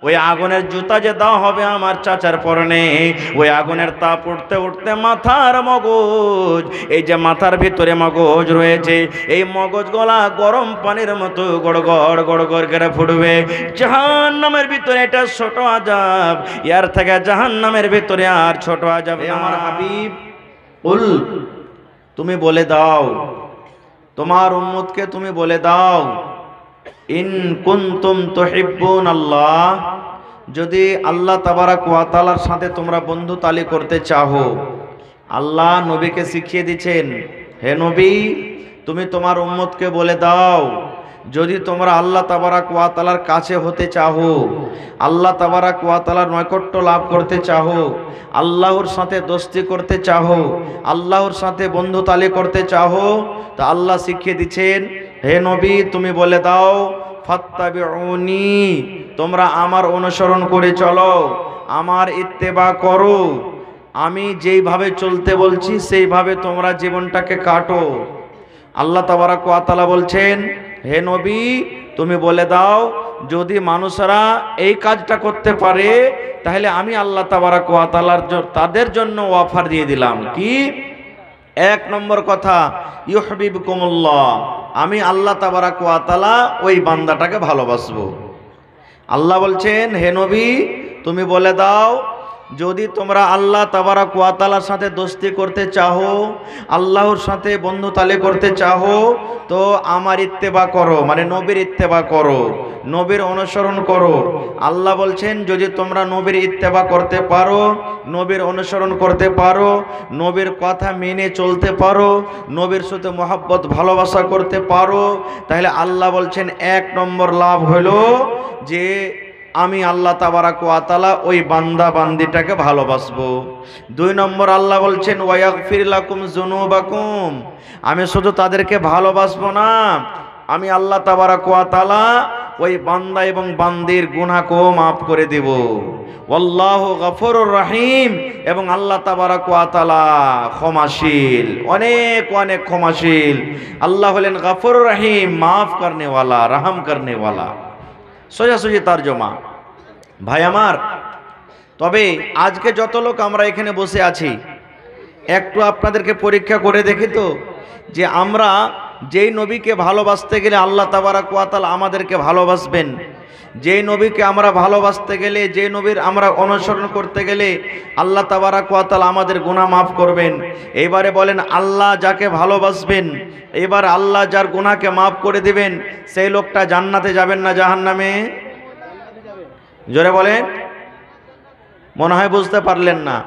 ওই আগুনের জুতা যে দেওয়া হবে আমার চাচার পরনে, ওই আগুনের তাপ উঠতে উঠতে মাথার মগজ, এই যে মাথার ভিতরে মগজ রয়েছে, এই মগজ গলা গরম পানির মতো গড়গড় গড়গড় করে ফুটবে। জাহান্নামের ভিতরে এটা ছোট আযাব, ইয়ার থেকে জাহান্নামের ভিতরে আর ছোট আযাব। আমার হাবিব কুল, তুমি বলে দাও, তোমার উম্মতকে তুমি বলে দাও, ইন কুনতুম তুহিব্বুন আল্লাহ, যদি আল্লাহ তাবারাক ওয়া তাআলার সাথে তোমরা বন্ধুতালি করতে চাও। আল্লাহ নবীকে শিখিয়ে দিচ্ছেন, হে নবী তুমি তোমার উম্মতকে বলে দাও, যদি তোমরা আল্লাহ তাবারাক ওয়া তাআলার কাছে হতে চাও, আল্লাহ তাবারাক ওয়া তাআলার নৈকট্য লাভ করতে চাও, আল্লাহর সাথে দোস্তি করতে চাও, আল্লাহর সাথে বন্ধুতালি করতে চাও, তা আল্লাহ শিখিয়ে দিচ্ছেন, হে নবী তুমি বলে দাও, ফাত্তাবিউনি, তোমরা আমার অনুসরণ করে চলো, আমার ইত্তেবা করো, আমি যেইভাবে চলতে বলছি সেইভাবে তোমরা জীবনটাকে কাটো। আল্লাহ তাবারাক ওয়া তাআলা বলছেন, হে নবী তুমি বলে দাও, যদি মানুষরা এই কাজটা করতে পারে তাহলে আমি আল্লাহ তাবারাক ওয়া তাআলার তাদের জন্য অফার দিয়ে দিলাম কি? এক নম্বর কথা, ইউহিব্বুকুমুল্লাহ, আমি আল্লাহ তাবারাক ওয়া তাআলা ওই বান্দাটাকে ভালোবাসবো। আল্লাহ বলছেন, হে নবী তুমি বলে দাও, যদি তোমরা আল্লাহ তাবারাক ওয়া তাআলার সাথে দোস্তি করতে চাও, আল্লাহর সাথে বন্ধুতালি করতে চাও, তো আমার ইত্তেবা করো, মানে নবীর ইত্তেবা করো, নবীর অনুসরণ করো। আল্লাহ বলছেন, যদি তোমরা নবীর ইত্তেবা করতে পারো, নবীর অনুসরণ করতে পারো, নবীর কথা মেনে চলতে পারো, নবীর সাথে মহব্বত ভালোবাসা করতে পারো, তাহলে আল্লাহ বলছেন এক নম্বর লাভ হলো যে আমি আল্লাহ তাবারাক ওয়া তাআলা ওই বান্দা বান্দিটাকে ভালোবাসবো। দুই নম্বর আল্লাহ বলছেন, ওয়াগফির লাকুম যুনুবাকুম, আমি শুধু তাদেরকে ভালোবাসবো না, আমি আল্লাহ তাবারাক ওয়া তাআলা ওই বান্দা এবং বান্দির গুনাহকেও মাফ করে দেব। আল্লাহু গফুরুর রহিম, এবং আল্লাহ তাবারাক ওয়া তাআলা ক্ষমাশীল, অনেক অনেক ক্ষমাশীল। আল্লাহ হলেন গফুরুর রহিম, মাফ করনে ওয়ালা, রহম করনে ওয়ালা। সোজাসুজি তরজমা। ভাই আমার, তবে আজকে যত লোক আমরা এখানে বসে আছি, একটু আপনাদেরকে পরীক্ষা করে দেখি তো, যে আমরা যেই নবীকে ভালোবাসতে গেলে আল্লাহ তাবারাক ওয়া তাআলা আমাদেরকে ভালোবাসবেন, যেই নবীকে আমরা ভালোবাসতে গেলে, যে নবীর আমরা অনুসরণ করতে গেলে আল্লাহ তাবারাক ওয়া তাআলা আমাদের গুনাহ মাফ করবেন। এইবারে বলেন, আল্লাহ যাকে ভালোবাসবেন, এবার আল্লাহ যার গুনাহকে মাফ করে দিবেন, সেই লোকটা জান্নাতে যাবেন না জাহান্নামে? জোরে বলেন, মনে হয় বুঝতে পারলেন না।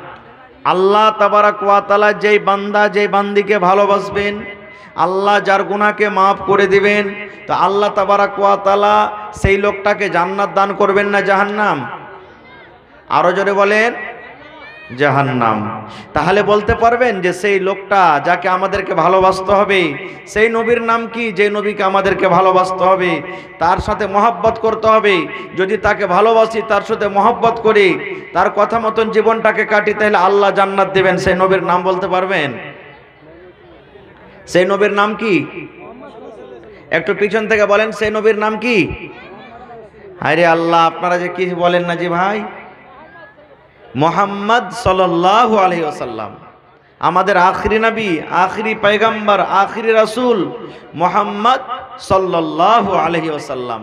আল্লাহ তাবারাক ওয়া তাআলা যেই বান্দা যেই বান্দিকে ভালোবাসবেন, আল্লাহ যার গুনাহকে মাফ করে দিবেন, তো আল্লাহ তাবারাক ওয়া তাআলা সেই লোকটাকে জান্নাত দান করবেন না জাহান্নাম? আরো জোরে বলেন, জাহান্নাম। তাহলে বলতে পারবেন যে সেই লোকটা যাকে আমাদেরকে ভালোবাসতে হবে, সেই নবীর নাম কি? যে নবীকে আমাদেরকে ভালোবাসতে হবে, তার সাথে মহব্বত করতে হবে। যদি তাকে ভালোবাসি, তার সাথে মহব্বত করি, তার কথা মতন জীবনটাকে কাটি, তাহলে আল্লাহ জান্নাত দেবেন। সেই নবীর নাম বলতে পারবেন? সেই নবীর নাম কি? একটু পিছন থেকে বলেন, সেই নবীর নাম কি? আরে আল্লাহ, আপনারা যে কি বলেন না যে ভাই, মুহাম্মদ সাল্লাল্লাহু আলাইহি ওয়াসাল্লাম আমাদের আখিরি নবী, আখিরি পয়গম্বর, আখিরি রাসূল মুহাম্মদ সাল্লাল্লাহু আলাইহি ওয়াসাল্লাম।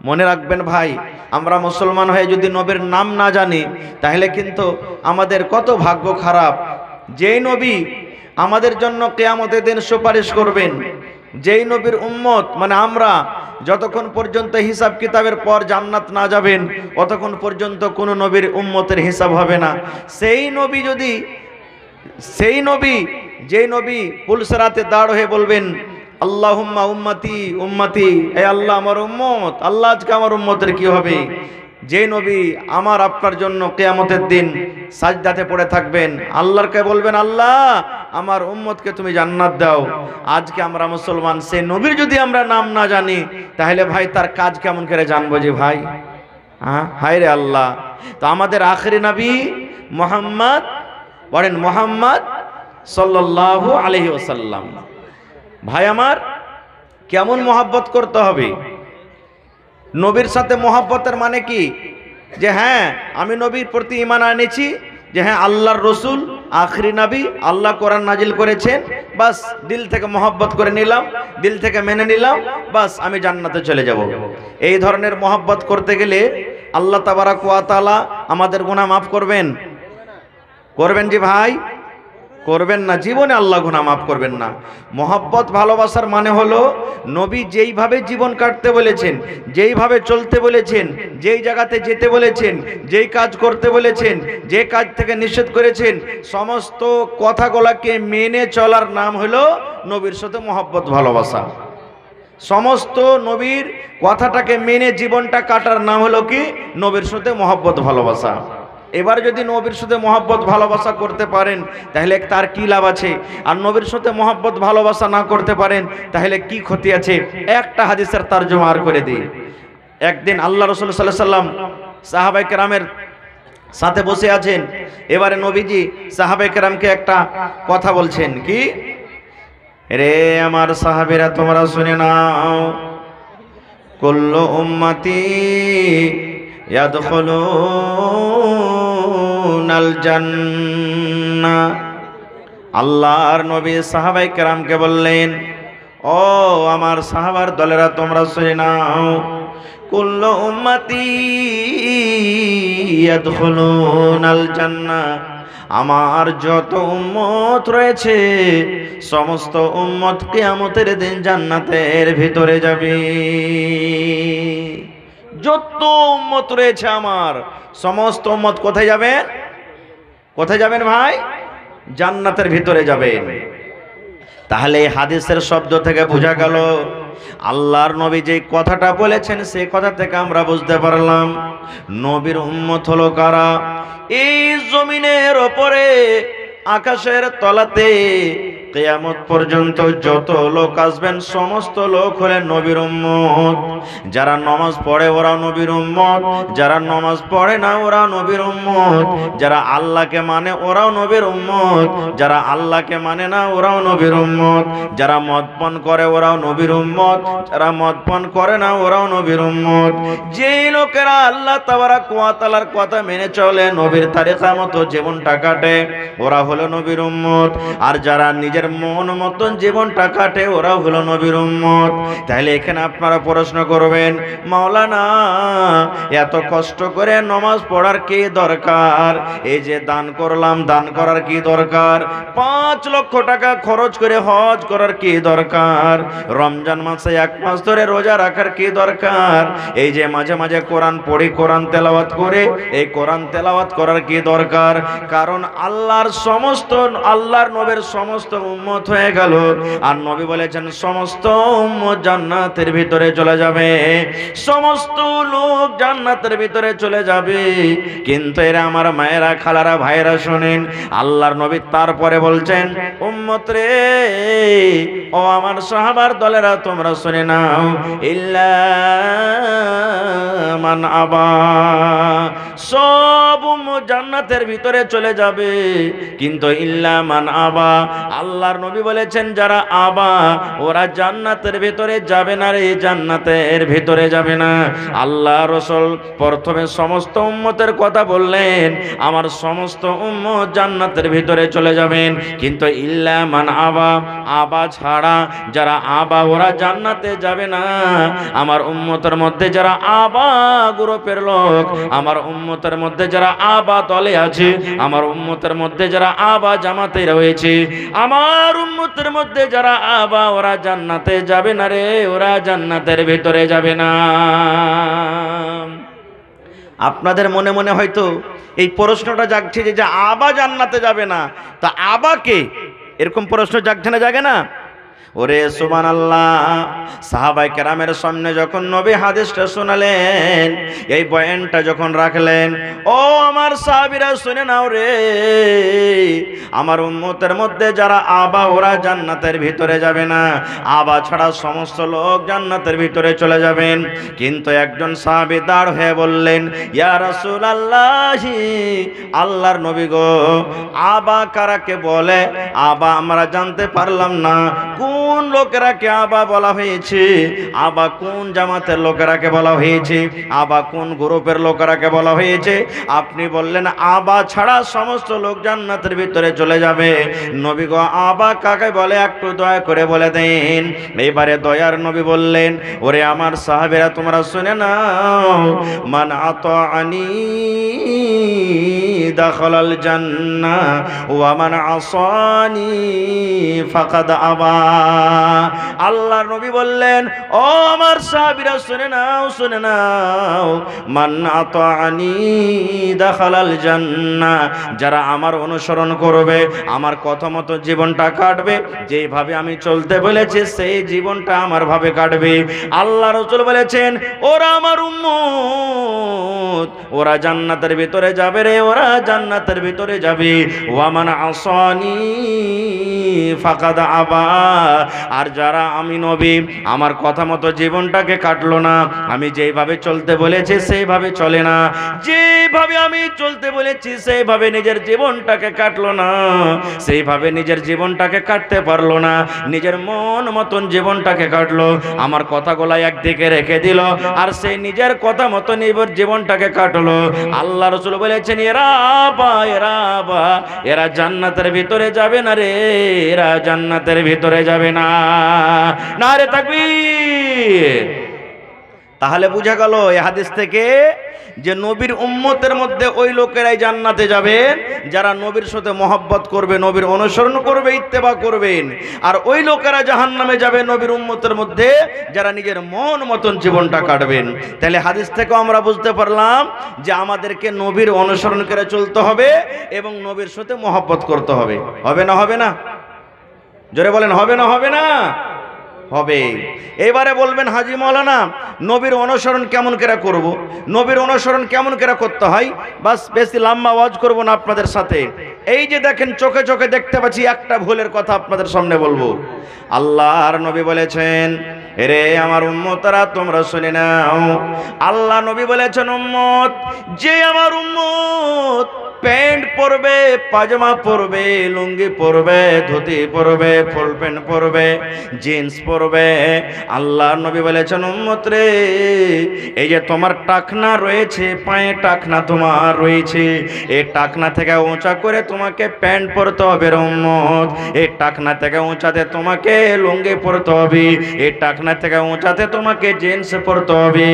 মনে রাখবেন ভাই, আমরা মুসলমান হয়ে যদি নবীর নাম না জানি, তাহলে কিন্তু আমাদের কত ভাগ্য খারাপ। যেই নবী আমাদের জন্য কিয়ামতের দিন সুপারিশ করবেন, যেই নবীর উম্মত মানে আমরা যতক্ষণ পর্যন্ত হিসাব কিতাবের পর জান্নাত না যাবেন, ততক্ষণ পর্যন্ত কোনো নবীর উম্মতের হিসাব হবে না। সেই নবী যেই নবী পুলসরাতে দাঁড় হয়ে বলবেন, আল্লাহুম্মা উম্মতি উম্মতি, হে আল্লাহ আমার উম্মত, আল্লাহ আজকে আমার উম্মতের কি হবে? যে নবী আমার আপনার জন্য কিয়ামতের দিন সাজদাতে পড়ে থাকবেন, আল্লাহকে বলবেন, আল্লাহ আমার উম্মতকে তুমি জান্নাত দাও। আজকে আমরা মুসলমান, সেই নবীর যদি আমরা নাম না জানি, তাহলে ভাই তার কাজ কেমন করে জানবো যে ভাই? হায় রে আল্লাহ। তো আমাদের আখিরি নবী মুহাম্মদ, বলেন মুহাম্মদ সাল্লাল্লাহু আলাইহি ওয়াসাল্লাম। ভাই আমার, কেমন মহব্বত করতে হবে? নবীর সাথে মহব্বতের মানে কি? যে হ্যাঁ আমি নবীর প্রতি ঈমান এনেছি, যে হ্যাঁ আল্লাহর রসুল আখরি নবী, আল্লাহ কোরআন নাজিল করেছেন, বাস দিল থেকে মহব্বত করে নিলাম, দিল থেকে মেনে নিলাম, বাস আমি জান্নাতে চলে যাব। এই ধরনের মহব্বত করতে গেলে আল্লাহ তাবারাক ওয়া তাআলা আমাদের গুনাহ মাফ করবেন? করবেন জি ভাই? করবেন না, জীবনে আল্লাহ গুনাহ মাফ করবেন না। মহব্বত ভালোবাসার মানে হলো নবী যেইভাবে জীবন কাটতে বলেছেন, যেইভাবে চলতে বলেছেন, যেই জায়গাতে যেতে বলেছেন, যেই কাজ করতে বলেছেন, যে কাজ থেকে নিষেধ করেছেন, সমস্ত কথাগুলোকে মেনে চলার নাম হলো নবীর সাথে মহব্বত ভালোবাসা। সমস্ত নবীর কথাটাকে মেনে জীবনটা কাটার নাম হলো কি? নবীর সাথে মহব্বত ভালোবাসা। এবার যদি নবীর সাথে মহব্বত ভালোবাসা করতে পারেন তাহলে তার কি লাভ আছে, আর নবীর সাথে মহব্বত ভালোবাসা না করতে পারেন তাহলে কি ক্ষতি আছে? একটা হাদিসের তরজমা আর করে দিই। একদিন আল্লাহ রাসূল সাল্লাল্লাহু আলাইহি সাল্লাম সাহাবায়ে কেরামের সাথে বসে আছেন, এবারে নবীজি সাহাবায়ে কেরামকে একটা কথা বলছেন, কি রে আমার সাহাবীরা তোমরা শুনে নাও, কুল্লু উম্মতি ইয়াদখুলুনাল জান্নাহ। আল্লাহর নবী সাহাবায়ে কেরামকে বললেন, ও আমার সাহাবার দলেরা তোমরা শুনে নাও, কুল্লু উম্মতি ইয়াদখুলুনাল জান্নাহ, আমার যত উম্মত রয়েছে সমস্ত উম্মত কিয়ামতের দিন জান্নাতের ভিতরে যাবে। যত উম্মত রয়েছে আমার সমস্ত উম্মত কোথায় যাবেন? কোথায় যাবেন ভাই? জান্নাতের ভিতরে যাবেন। তাহলে এই হাদিসের শব্দ থেকে বোঝা গেল আল্লাহর নবী যে কথাটা বলেছেন সেই কথা থেকে আমরা বুঝতে পারলাম নবীর উম্মত হলো কারা। এই জমিনের ওপরে আকাশের তলাতে কিয়ামত পর্যন্ত যত লোক আসবেন সমস্ত লোক হলেন নবীর উম্মত। যারা নামাজ পড়ে ওরা নবীর উম্মত, যারা নামাজ পড়ে না ওরা নবীর উম্মত, যারা আল্লাহকে মানে ওরাও নবীর উম্মত, যারা আল্লাহকে মানে না ওরাও নবীর উম্মত, যারা মদ পান করে ওরাও নবীর উম্মত, যারা মদ পান করে না ওরাও নবীর উম্মত। যেই লোকেরা আল্লাহ তাবারাক ওয়া তাআলার কথা মেনে চলে, নবীর তরিকা মতো জীবনটা কাটে, ওরা হলো নবীর উম্মত। আর যারা নিজের মন মতন জীবনটা কাটে ওরা হলো নবীর উম্মত। তাহলে এখানে আপনারা প্রশ্ন করবেন, মাওলানা এত কষ্ট করে নামাজ পড়ার কি দরকার? এই যে দান করলাম, দান করার কি দরকার? 5 লক্ষ টাকা খরচ করে হজ করার কি দরকার? রমজান মাসে 1 মাস ধরে রোজা রাখার কি দরকার? এই যে মাঝে মাঝে কোরআন পড়ি, কোরআন তেলাওয়াত করে, এই কোরআন তেলাওয়াত করার কি দরকার? কারণ আল্লাহর নবীর সমস্ত উম্মত হয়ে গেল, আর নবী বলেছেন সমস্ত উম্মত জান্নাতের ভিতরে চলে যাবে, সমস্ত লোক জান্নাতের ভিতরে চলে যাবে। কিন্তু এরা আমার মায়েরা, খালারা, ভাইরা শোনেন, আল্লাহর নবী তারপরে বলছেন, উম্মত রে, ও আমার সাহাবার দলেরা তোমরা শুনে নাও, ইল্লা মান আবা, সব উম্মত জান্নাতের ভিতরে চলে যাবে, কিন্তু ইল্লা মান আবা, আল্লাহর নবী বলেছেন যারা আবা ওরা জান্নাতের ভিতরে যাবে না রে, জান্নাতের ভিতরে যাবে না। আল্লাহ রাসূল প্রথমে সমস্ত উম্মতের কথা বললেন, আমার সমস্ত উম্মত জান্নাতের ভিতরে চলে যাবেন, কিন্তু ইল্লা মান আবা, আবা ছাড়া যারা আবা ওরা জান্নাতে যাবে না। আমার উম্মতের মধ্যে যারা আবা গ্রুপের লোক, আমার উম্মতের মধ্যে যারা আবা দলে আছে, আমার উম্মতের মধ্যে যারা আবা জামাতে রয়েছে, আমার উম্মতের মধ্যে যারা আবা ওরা জান্নাতে যাবে না রে, ওরা জান্নাতের ভিতরে যাবে না। আপনাদের মনে মনে হয়তো এই প্রশ্নটা জাগছে যে আবা জান্নাতে যাবে না, তা আবা কে? এরকম প্রশ্ন জাগছে না, জাগে না? ওরে সুবহানাল্লাহ, সাহাবায়ে কেরামের সামনে যখন নবী হাদিসটা শোনালেন, এই বয়ানটা যখন রাখলেন, ও আমার সাহাবীরা শুনে নাও রে, আমার উম্মতের মধ্যে যারা আবা ওরা জান্নাতের ভিতরে যাবে না, আবা ছাড়া সমস্ত লোক জান্নাতের ভিতরে চলে যাবেন। কিন্তু একজন সাহাবী দাঁড় হয়ে বললেন, ইয়া রাসূলুল্লাহ, আল্লাহর নবী গো, আবা কারাকে বলে? আবা আমরা জানতে পারলাম না, কোন কোন লোকেরাকে আবা বলা হয়েছে? আবা কোন জামাতের লোকেরাকে বলা হয়েছে? আবা কোন গ্রুপের লোকেরাকে বলা হয়েছে? আপনি বললেন আবা ছাড়া সমস্ত লোক জান্নাতের ভিতরে চলে যাবে। নবী গো আবা কাকে বলে একটু দয়া করে বলে দেন। এবারে দয়ার নবী বললেন, ওরে আমার সাহাবীরা তোমরা শুনে নাও, মান আতাআনি দাখালাল জান্নাহ ওয়া মান আসানি ফাকাদ আবা। আল্লাহর নবী বললেন, ও আমার সাহাবীরা শুনে নাও, শুনে নাও, মান আতাআনি দাখালাল জান্নাহ, যারা আমার অনুসরণ করবে, আমার কথা মতো জীবনটা কাটবে, যেভাবে আমি চলতে বলেছি সেই জীবনটা আমার ভাবে কাটবে। আল্লাহ রাসূল বলেছেন, ওরা আমার উম্মত, ওরা জান্নাতের ভিতরে যাবে রে, ওরা জান্নাতের ভিতরে যাবে। ওয়া মান আসানি ফাকাদ আবা, আর যারা আমি নবী আমার কথা মতো জীবনটাকে কাটলো না, আমি যেভাবে চলতে বলেছি সেইভাবে চলে না, যেভাবে আমি চলতে বলেছি সেইভাবে নিজের জীবনটাকে কাটলো না, সেইভাবে নিজের জীবনটাকে কাটতে পারলো না, নিজের মন মতন জীবনটাকে কাটলো, আমার কথাগুলো একদিকে রেখে দিল আর সেই নিজের কথা মতো নিজের জীবনটাকে কাটলো। আল্লাহ রাসূল বলেছেন, এরা আবা, এরা আবা, এরা জান্নাতের ভিতরে যাবে না রে, এরা জান্নাতের ভিতরে যাবে না। নারে তাকবীর। তাহলে বোঝা গেল এই হাদিস থেকে যে নবীর উম্মতের মধ্যে ওই লোকেরাই জান্নাতে যাবেন যারা নবীর সাথে মহব্বত করবে, নবীর অনুসরণ করবে, ইত্তেবা করবেন। আর ওই লোকেরা জাহান্নামে যাবে নবীর উম্মতের মধ্যে যারা নিজের মন মতন জীবনটা কাটবেন। তাহলে হাদিস থেকে আমরা বুঝতে পারলাম যে আমাদেরকে নবীর অনুসরণ করে চলতে হবে এবং নবীর সাথে মহব্বত করতে হবে। হবে না? হবে না? জোরে বলেন, হবে না? হবে না? হবে। এবারে বলবেন, হাজী মাওলানা নবীর অনুসরণ কেমন করে করব, নবীর অনুসরণ কেমন করে করতে হয়? বাস বেশি লম্বা ওয়াজ করব না আপনাদের সাথে। এই যে দেখেন চোখে চোখে দেখতে পাচ্ছি একটা ভুলের কথা আপনাদের সামনে বলবো। আল্লাহর নবী বলেছেন, এরে আমার উম্মতরা তোমরা শুনে নাও, আল্লাহ নবী বলেছেন, উম্মত, যে আমার উম্মত প্যান্ট পরবে, পাজামা পরবে, লুঙ্গি পরবে, ধুতি পরবে, ফুল প্যান্ট পরবে, জিন্স পরবে, আল্লাহ নবী বলেছেন, উম্মত রে, এই যে তোমার টাকনা রয়েছে, পায়ে টাকনা তোমার রয়েছে, এই টাকনা থেকে উঁচা করে তোমাকে প্যান্ট পরতে হবে রে উম্মত, এই টাকনা থেকে উঁচাতে তোমাকে লুঙ্গি পরতে হবে, এই টাকনা থেকে উঁচাতে তোমাকে জিন্স পরতে হবে।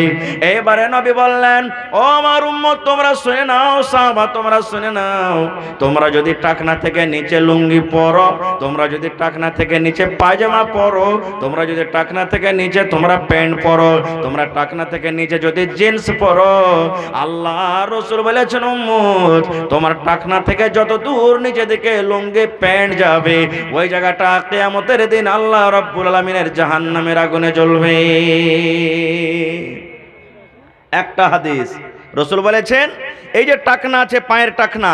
এবারে নবী বললেন, ও আমার উম্মত তোমরা শুনে নাও, সাহাবা তোমরা শুনে নাও, তোমরা যদি টাকনা থেকে নিচে লুঙ্গি পরো, তোমরা যদি টাকনা থেকে নিচে পায়জামা পরো, তোমরা যদি টাকনা থেকে নিচে তোমরা প্যান্ট পরো, তোমরা টাকনা থেকে নিচে যদি জিন্স পরো, আল্লাহ রাসূল বলেছেন, উম্মত তোমার টাকনা থেকে যত দূর নিচে দিকে লুঙ্গি প্যান্ট যাবে ওই জায়গাটা কিয়ামতের দিন আল্লাহ রাব্বুল আলামিনের জাহান্নামের আগুনে জ্বলবে। একটা হাদিস রাসূল বলেছেন, এই যে টাকনা আছে, পায়ের টাকনা,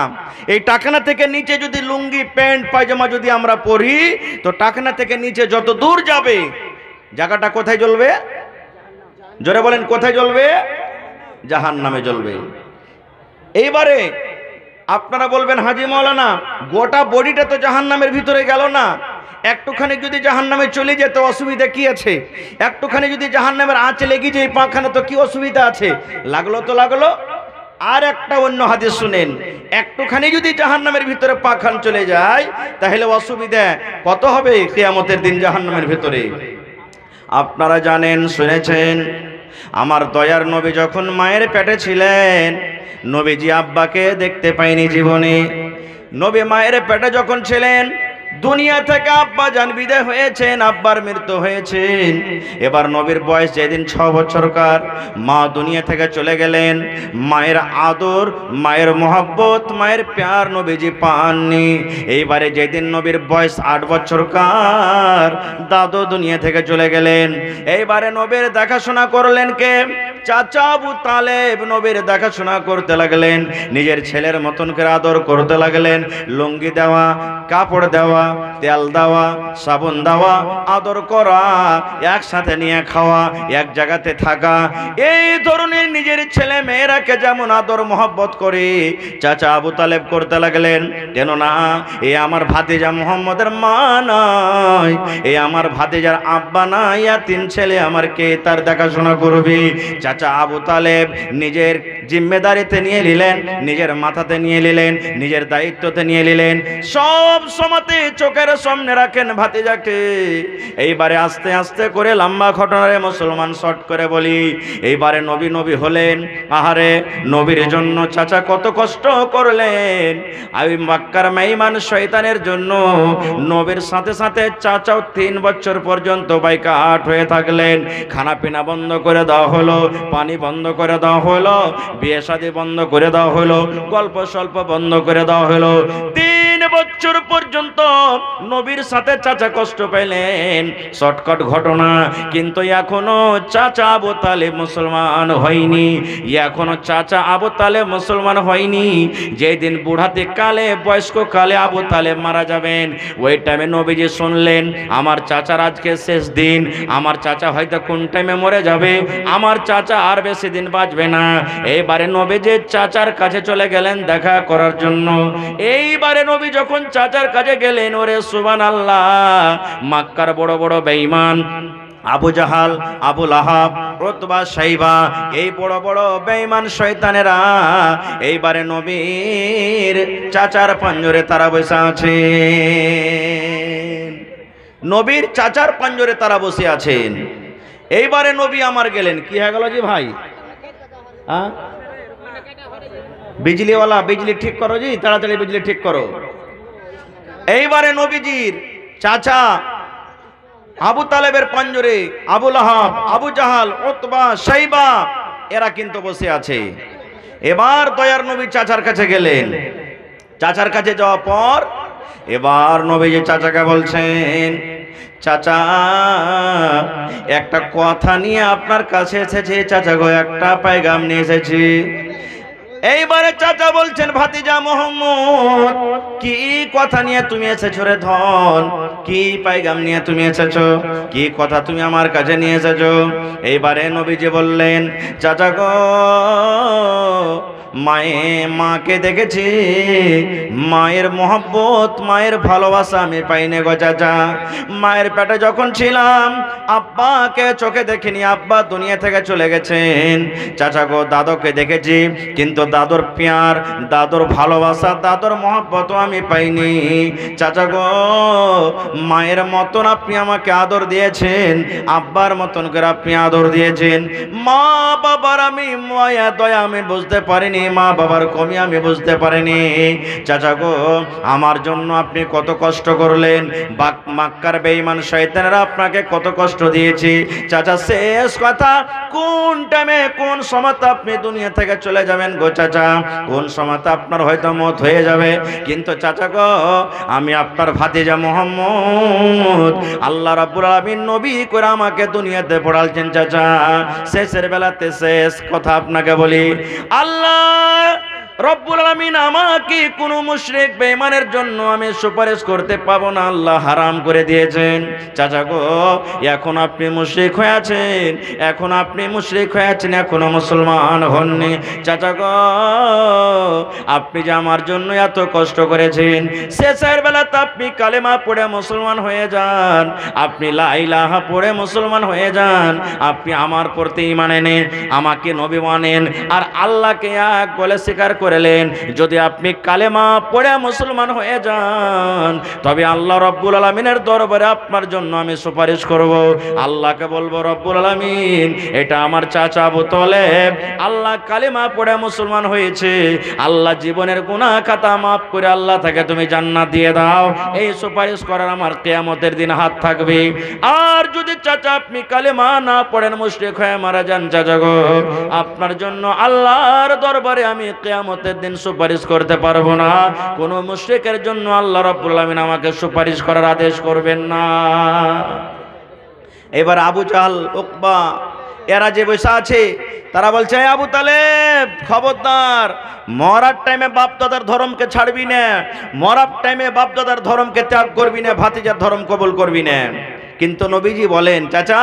এই টাকনা থেকে নিচে যদি লুঙ্গি প্যান্ট পায়জামা যদি আমরা পরি, তো টাকনা থেকে নিচে যত দূর যাবে জায়গাটা কোথায় জ্বলবে? জোরে বলেন, কোথায় জ্বলবে? জাহান্নামে জ্বলবে। এইবারে আপনারা বলবেন, হাজী মাওলানা গোটা বডিটা তো জাহান্নামের ভিতরে গেল না, একটুখানি যদি জাহান্নামে চলে যেত অসুবিধা কি আছে? একটুখানি যদি জাহান্নামের আঁচ লেগে যায় পাখানে তো কি অসুবিধা আছে? লাগলো তো লাগলো। আর একটা অন্য হাদিস শুনেন, একটুখানি যদি জাহান্নামের ভিতরে পাখান চলে যায় তাহলে অসুবিধা কত হবে কিয়ামতের দিন জাহান্নামের ভিতরে। আপনারা জানেন, শুনেছেন, আমার দয়ার নবী যখন মায়ের পেটে ছিলেন, নবীজি আব্বাকে দেখতে পায়নি জীবনে। নবী মায়ের পেটে যখন ছিলেন, দুনিয়া থেকে আব্বা জান বিদায় হয়েছেন, আব্বার মৃত্যু হয়েছেন। এবার নবীর বয়স যেদিন 6 বছরকার, মা দুনিয়া থেকে চলে গেলেন, মায়ের আদর, মায়ের মোহাব্বত, মায়ের প্যার নবীজি পাননি। এইবারে যেদিন নবীর বয়স 8 বছরকার, দাদু দুনিয়া থেকে চলে গেলেন। এইবারে নবীর দেখাশোনা করলেন কে? চাচা আবু তালেব নবীর দেখাশোনা করতে লাগলেন, নিজের ছেলের মতন করে আদর করতে লাগলেন, লুঙ্গি দেওয়া, কাপড় দেওয়া, দেওয়া, তেল দেওয়া, সাবুন দেওয়া, আদর করা, একসাথে নিয়ে খাওয়া, এক জায়গাতে থাকা, এই ধরনের নিজের ছেলে মেয়েরাকে যেমন আদর মহব্বত করে চাচা আবু তালেব করতে লাগলেন। কেননা এ আমার ভাতিজা মুহাম্মদের মা নয়, এ আমার ভাতিজার আব্বা না, ইয়াতিম ছেলে আমার কে তার দেখাশোনা করবে? চাচা আবু তালেব নিজের জিম্মেদারিতে নিয়ে নিলেন, নিজের মাথাতে নিয়ে নিলেন, নিজের দায়িত্বতে নিয়ে নিলেন, সব সময়তে চোখের সামনে রাখেন ভাতিজাকে। এইবারে আস্তে আস্তে করে লম্বা ঘটনারে মুসলমান শর্ট করে বলি, এইবারে নবী নবী হলেন। আহারে নবীর জন্য চাচা কত কষ্ট করলেন। আমি মক্কার মেইমান শয়তানের জন্য নবীর সাথে সাথে চাচাও 3 বছর পর্যন্ত বাইকাট হয়ে থাকলেন। খানা পিনা বন্ধ করে দেওয়া হলো, পানি বন্ধ করে দেওয়া হলো, বিয়ে শাদী বন্ধ করে দেওয়া হলো, গল্প স্বল্প বন্ধ করে দেওয়া হলো। 3 বছর পর্যন্ত নবীর সাথে চাচা কষ্ট পেলেন। শর্টকাট ঘটনা, কিন্তু এখনো চাচা আবু তালেব মুসলমান হয়নি। এখনো চাচা আবু তালেব মুসলমান হয়নি। যেদিন বুড়াতে কালে বয়স্ক কালে আবু তালেব মারা যাবেন, ওই টাইমে নবীজি শুনলেন আমার চাচার আজকে শেষ দিন, আমার চাচা হয়তো কোন টাইমে মরে যাবে, আমার চাচা আর বেশি দিন বাঁচবে না। এইবারে নবীজি চাচার কাছে চলে গেলেন দেখা করার জন্য। এইবারে নবী যখন চাচার কাছে গেলেন, ওরে সুবহানাল্লাহ, মক্কার বড় বড় বেঈমান আবু জাহাল, আবু লাহাব, উতবা, শাইবা, এই বড় বড় বেঈমান শয়তানেরা এইবারে নবীর চাচার পাঞ্জরে তারা বসে আছেন। নবীর চাচার পাঞ্জরে তারা বসে আছেন। এইবারে নবী আমার গেলেন। কি হয়ে গেল জি ভাই? বিজলিওয়ালা বিজলি ঠিক করো জি, তাড়াতাড়ি বিজলি ঠিক করো। এইবারে নবীজির চাচা আবু তালেবের পাঞ্জরে আবু লাহাব, আবু জাহাল, উতবা, শাইবা এরা কিন্তু বসে আছে। এবার দয়ার নবী চাচার কাছে গেলেন। চাচার কাছে যাওয়ার পর এবার নবীজি চাচাকে বলছেন, চাচা একটা কথা নিয়ে আপনার কাছে এসেছি চাচা গো, একটা পেগাম নিয়ে এসেছি। এইবারে চাচা বলছেন, ভাতিজা মোহাম্মদ, কি কথা নিয়ে তুমি এসেছো রে ধন? কি পাইগাম নিয়ে তুমি এসেছো? কি কথা তুমি আমার কাছে নিয়ে এসেছো? এইবারে নবীজি বললেন, চাচা গো, মাকে দেখেছি, মায়ের মহব্বত, মায়ের ভালোবাসা আমি পাইনি গো চাচা। মায়ের পেটে যখন ছিলাম আব্বাকে চোখে দেখিনি, আব্বা দুনিয়া থেকে চলে গেছেন। চাচা গো, দাদুকে দেখেছি, কিন্তু দাদুর প্যার, দাদুর ভালোবাসা, দাদুর মহব্বত আমি পাইনি। চাচা গো, মায়ের মতন আপনি আমাকে আদর দিয়েছেন, আব্বার মতন করে আপনি আদর দিয়েছেন। মা বাবার আমি মায়া দয়া আমি বুঝতে পারিনি, মা বাবার কমি আমি বুঝতে পারিনি। চাচা গো, আমার জন্য আপনি কত কষ্ট করলেন, মক্কার বেঈমান শয়তানেরা আপনাকে কত কষ্ট দিয়েছে। চাচা শেষ কথা, কোন টাইমে কোন সময় আপনি দুনিয়া থেকে চলে যাবেন গো চাচা, কোন সময় আপনার হয়তো মত হয়ে যাবে। কিন্তু চাচা গো, আমি আপনার ভাতিজা মুহাম্মদ, আল্লাহ রাব্বুল আলামিন নবী করে আমাকে দুনিয়াতে পড়ালছেন চাচা। শেষের বেলাতে শেষ কথা আপনাকে বলি, আল্লাহ রব্বুল আলামিন আমাকে কোন মুশরিক বেঈমানের জন্য আমি সুপারিশ করতে পাবো না, আল্লাহ হারাম করে দিয়েছেন। চাচা গো, এখন আপনি মুশরিক হয়ে আছেন, এখন আপনি মুশরিক হয়ে আছেন, এখনো মুসলমান হননি। চাচা গো, আপনি যে আমার জন্য এত কষ্ট করেছেন, শেষের বেলাতে আপনি কালেমা পড়ে মুসলমান হয়ে যান, আপনি লা ইলাহা পড়ে মুসলমান হয়ে যান, আপনি আমার প্রতি ঈমান এনেন, আমাকে নবী মানেন, আর আল্লাহকে এক বলে স্বীকার করলেন। যদি আপনি কালেমা পড়ে মুসলমান হয়ে যান, তবে আল্লাহ রব্বুল আলামিনের দরবারে আপনার জন্য আমি সুপারিশ করব। আল্লাহকে বলবো, রব্বুল আলামিন, এটা আমার চাচা আবু তালেব আল্লাহ কালেমা পড়ে মুসলমান হয়েছে, আল্লাহ জীবনের গুনাহ খাতা মাফ করে আল্লাহ তাকে তুমি জান্নাত দিয়ে দাও। এই সুপারিশ করার আমার কিয়ামতের দিন হাত থাকবে। আর যদি চাচা আপনি কালেমা না পড়েন, মুশরিক হয়ে মারা যান, চাচা গো, আপনার জন্য আল্লাহর দরবারে আমি কিয়ামতের দিন সুপারিশ করতে পারবো না। কোন মুশরিকের জন্য আল্লাহ রাব্বুল আলামিন আমাকে সুপারিশ করার আদেশ করবেন না। এবার আবু জাহল, উকবা, এরা যে বসে আছে তারা বলছে আবু তালেব খবরদার, মরার টাইমে বাপ দাদার ধর্মকে ছাড়বি না, মরার টাইমে বাপ দাদার ধর্মকে ত্যাগ করবি না, ভাতিজার ধর্ম কবুল করবি না। কিন্তু নবীজি বলেন চাচা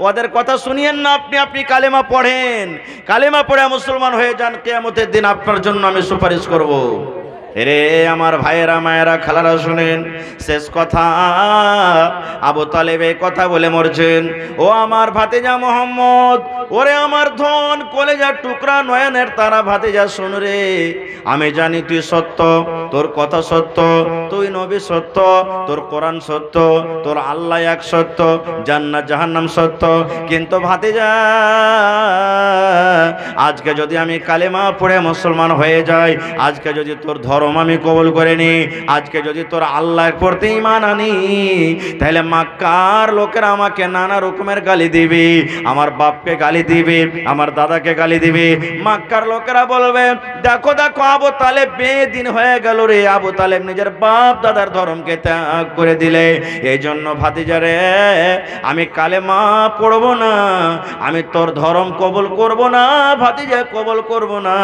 ওদের কথা শুনিয়েন না, আপনি আপনি কালেমা পড়েন, কালেমা পড়ে মুসলমান হয়ে যান, কিয়ামতের দিন আপনার জন্য আমি সুপারিশ করব। রে আমার ভাইয়েরা মায়েরা খালারা শুনেন, শেষ কথা আবু তালেব এই কথা বলে মরছেন। ও আমার ভাতিজা মোহাম্মদ, ওরে আমার ধন কলেজার টুকরা নয়নের তারা ভাতিজা শুন রে, আমি জানি তুই সত্য, তোর কথা সত্য, তুই নবী সত্য, তোর কোরআন সত্য, তোর আল্লাহ এক সত্য, জান্নাত জাহান্নাম সত্য। কিন্তু ভাতিজা আজকে যদি আমি কালেমা পড়ে মুসলমান হয়ে যাই, আজকে যদি তোর ধর্ম আমি কবুল করে নি, আজকে যদি তোর আল্লাহর প্রতি ঈমান আনি, তাহলে মক্কার লোকেরা আমাকে নানা রকমের গালি দিবে, আমার বাপকে গালি দিবে, আমার দাদাকে গালি দিবে। মক্কার লোকেরা বলবে দেখো দেখো আবু তালেব বেদিন হয়ে গেল রে, আবু তালেব নিজের বাপ দাদার ধর্মকে ত্যাগ করে দিলে। এই জন্য ভাতিজারে আমি কালেমা পড়ব না, আমি তোর ধর্ম কবুল করব না, ভাতিজা কবুল করব না।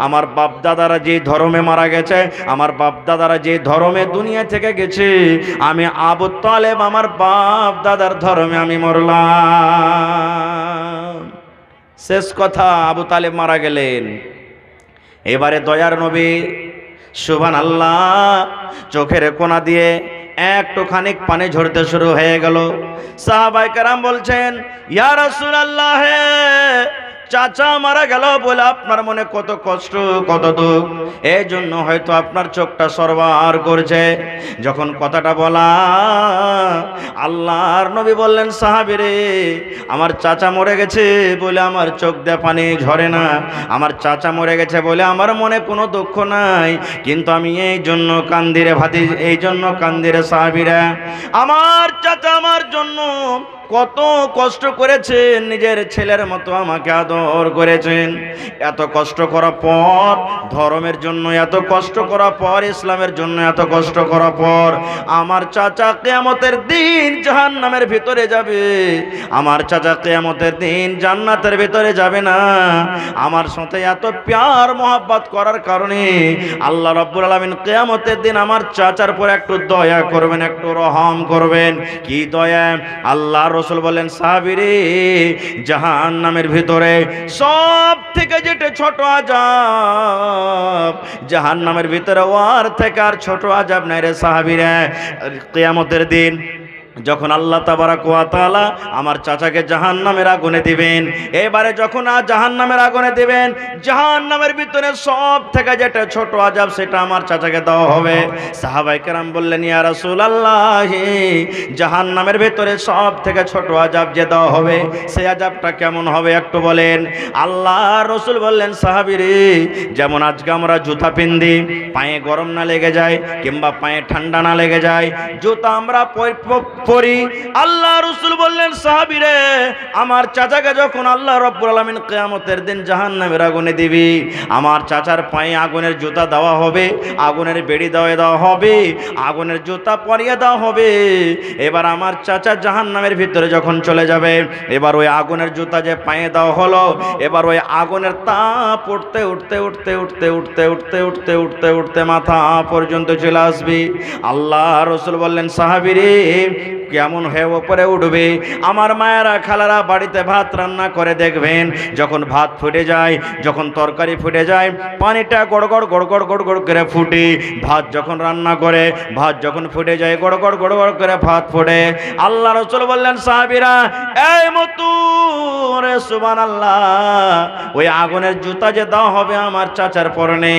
আমার বাপ দাদারা যে ধর্মে মারা গেছে, আমার বাপ দাদারা যে ধর্মে দুনিয়া থেকে গেছে, আমি আবু তালেব আমার বাপ দাদার ধর্মে আমি মরলাম। শেষ কথা আবু তালেব মারা গেলেন। এবারে দয়ার নবী সুবহানাল্লাহ চোখের কোনা দিয়ে একটু খানিক পানি ঝরতে শুরু হয়ে গেল। সাহাবায়ে কেরাম বলছেন ইয়া রাসূলুল্লাহ, চাচা মারা গেল বলে আপনার মনে কত কষ্ট কত দুঃখ, এই জন্য হয়তো আপনার চোখটা সরবার করছে। যখন কথাটা বলা, আল্লাহর নবী বললেন সাহাবীরে আমার চাচা মরে গেছে বলে আমার চোখ দিয়ে পানি ঝরে না, আমার চাচা মরে গেছে বলে আমার মনে কোনো দুঃখ নাই, কিন্তু আমি এই জন্য কান্দিরে ভাতিজ, এই জন্য কান্দিরে সাহাবীরা, আমার চাচা আমার জন্য কত কষ্ট করেছেন, নিজের ছেলের মতো আমাকে আদর করেছেন। এত কষ্ট করার পর ধর্মের জন্য, এত কষ্ট করার পর ইসলামের জন্য, এত কষ্ট করার পর আমার চাচা কিয়ামতের দিন জাহান্নামের ভিতরে যাবে, আমার চাচা কিয়ামতের দিন জান্নাতের ভিতরে যাবে না। আমার সাথে এত প্যার মোহাব্বত করার কারণে আল্লাহ রাব্বুল আলামিন কিয়ামতের দিন আমার চাচার পর একটু দয়া করবেন, একটু রহম করবেন। কি দয়া? আল্লাহ রাসূল বলেন সাহাবীরে জাহান্নামের ভিতরে সব থেকে যেটা ছোট আযাব, জাহান্নামের ভিতরে ওর থেকে আর ছোট আযাব নাই রে সাহাবীরা। কিয়ামতের দিন যখন আল্লাহ তাবারাক ওয়া তাআলা আমার চাচাকে জাহান্নামের আগুনে দিবেন, এবারে যখন জাহান্নামের আগুনে দিবেন, জাহান্নামের ভিতরে সব থেকে যেটা ছোট আযাব সেটা আমার চাচাকে দেওয়া হবে। সাহাবায়ে কেরাম বললেন ইয়া রাসূলুল্লাহ, জাহান্নামের ভিতরে সব থেকে ছোট আযাব যে দেওয়া হবে সেই আযাবটা কেমন হবে একটু বলেন। আল্লাহর রাসূল বললেন সাহাবীরে যেমন আজকে আমরা জুতা পিন্দি, পায়ে গরম না লেগে যায় কিংবা পায়ে ঠান্ডা না লেগে যায়, জুতা আমরা পরি। আল্লাহ রাসূল বললেন সাহাবীরে আমার চাচাকে যখন আল্লাহ রাব্বুল আলামিন কিয়ামতের দিন জাহান্নামের আগুনে দিবি, আমার চাচার পায়ে আগুনের জুতা দেওয়া হবে, আগুনের বেড়ি দেওয়া হবে, আগুনের জুতা পরিয়ে দেওয়া হবে। এবার আমার চাচা জাহান্নামের ভিতরে যখন চলে যাবে, এবার ওই আগুনের জুতা যে পায়ে দেওয়া হলো, এবার ওই আগুনের তাপ উঠতে উঠতে উঠতে উঠতে উঠতে উঠতে উঠতে উঠতে উঠতে মাথা পর্যন্ত চলে আসবে। আল্লাহ রাসূল বললেন সাহাবীরে কেমন হয়ে ওপরে উঠবে। আমার মায়েরা খালারা বাড়িতে ভাত রান্না করে দেখবেন, যখন ভাত ফুটে যায়, যখন তরকারি ফুটে যায়, পানিটা গড়গড় গড়গড় গড়গড় করে ফুটে। ভাত যখন রান্না করে, ভাত যখন ফুটে যায় গড়গড় গড়গড় করে ভাত ফুটে। আল্লাহ রাসূল বললেন সাহাবীরা এই মতু রে সুবহানাল্লাহ, ওই আগুনের জুতা যে দেওয়া হবে আমার চাচার পরনে,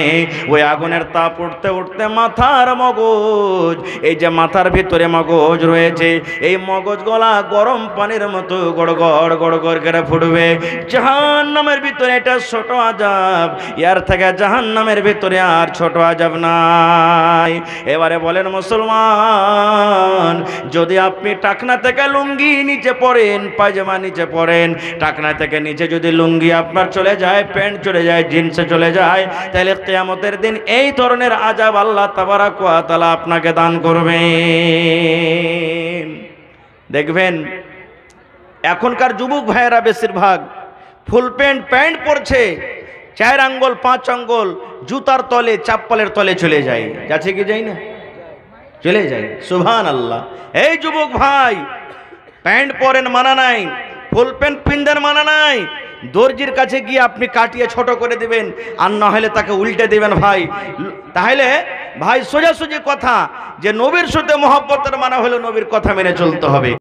ওই আগুনের তাপ উঠতে উঠতে মাথার মগজ, এই যে মাথার ভিতরে মগজ রয়েছে, এই মগজ গলা গরম পানির মতো গড়গড় গড়গড় করে ফুটবে। জাহান্নামের ভিতরে এটা ছোট আযাব, এর থেকে জাহান্নামের ভিতরে আর ছোট আযাব নাই। এবারে বলেন মুসলমান, যদি আপনি টাকনা থেকে লুঙ্গি নিচে পরেন, পায়জামা নিচে পরেন, টাকনা থেকে নিচে যদি লুঙ্গি আপনার চলে যায়, প্যান্ট চলে যায়, জিন্সে চলে যায়, তাহলে কিয়ামতের দিন এই ধরনের আযাব আল্লাহ তাবারাক ওয়া তাআলা আপনাকে দান করবেন। দেখবেন এখনকার যুবক ভাইয়েরা বেশিরভাগ ফুল প্যান্ট পরছে, 4 আঙ্গুল 5 আঙ্গুল জুতার তলে চাপ্পলের তলে চলে যায়। যাচ্ছে কি যাই না? চলে যায়। সুবহানাল্লাহ। এই যুবক ভাই, প্যান্ট পরেন মানা নাই, ফুল প্যান্ট পিনদের মানা নাই, দর্জির কাছে গিয়ে আপনি কাটিয়ে ছোট করে দিবেন, আর না হলে তাকে উল্টে দিবেন ভাই। তাহলে ভাই সোজাসুজি কথা যে নবীর সাথে মহব্বতের মানা হলো নবীর কথা মেনে চলতে হবে।